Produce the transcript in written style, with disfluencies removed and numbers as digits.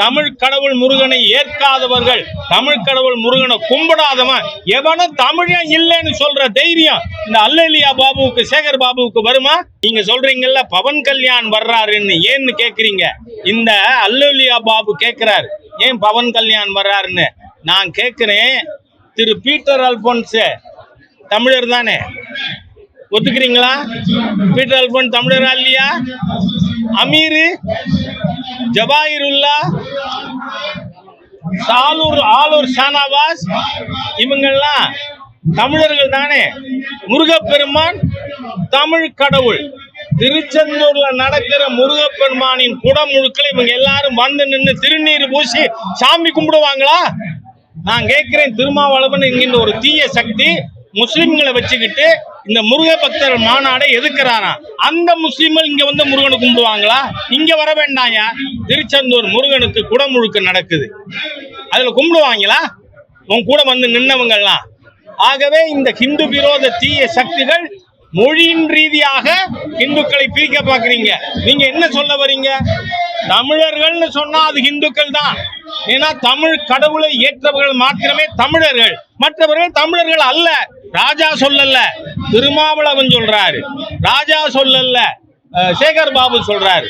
தமிழ் கடவுள் முருகனை ஏற்காதவர்கள், தமிழ் கடவுள் முருகனை கும்பிடாதவன் எவனும் தமிழன் இல்லைன்னு சொல்ற தைரியம் இந்த அல்லேலியா பாபுவுக்கு, சேகர் பாபுவுக்கு வருமா? நீங்க சொல்றீங்கல்ல பவன் கல்யாண் வர்றாருன்னு, ஏன்னு கேக்குறீங்க? இந்த அல்லேலியா பாபு கேட்கிறாரு ஏன் பவன் கல்யாண் வர்றாருன்னு. நான் கேட்கிறேன், திரு பீட்டர் அல்போன்ஸ் தமிழர் தானே, ஒத்துக்கிறீங்களா? பீட்டர் அல்போன்ஸ் தமிழரா இல்லையா? அமீரு, ஜவாஹிருல்லா, ஆலூர் ஷானவாஸ் இவங்கெல்லாம் தமிழர்கள் தானே. முருகப்பெருமான் தமிழ் கடவுள். திருச்செந்தூர்ல நடக்கிற முருகப்பெருமானின் குடமுழுக்கள் இவங்க எல்லாரும் வந்து நின்று திருநீர் பூசி சாமி கும்பிடுவாங்களா? நான் கேட்கிறேன், திருமாவளவன் என்கின்ற ஒரு தீய சக்தி முஸ்லிம்களை வச்சுக்கிட்டு இந்த முருக பக்தர் மாநாடை எதிர்க்கிறாராம். அந்த முஸ்லிம்கள் இங்க வந்து முருகனை கும்பிடுவாங்களா? இங்க வர வேண்டாயா? திருச்செந்தூர் முருகனுக்கு குடமுழுக்கு நடக்குது, அதுல கும்பிடுவாங்களா உன் கூட வந்து நின்னவங்கெல்லாம்? ஆகவே இந்த ஹிந்து விரோத தீய சக்திகள் மொழியின் ரீதியாக இந்துக்களை பிரிக்க பாக்குறீங்க. நீங்க என்ன சொல்ல வரீங்க? தமிழர்கள்னு சொன்னா அது இந்துக்கள் தான். ஏன்னா தமிழ் கடவுளை ஏற்றவர்கள் மாத்திரமே தமிழர்கள், மற்றவர்கள் தமிழர்கள் அல்ல. ராஜா சொல்லல, திருமாவளவன் சொல்றாரு. ராஜா சொல்லல, சேகர் பாபு சொல்றாரு.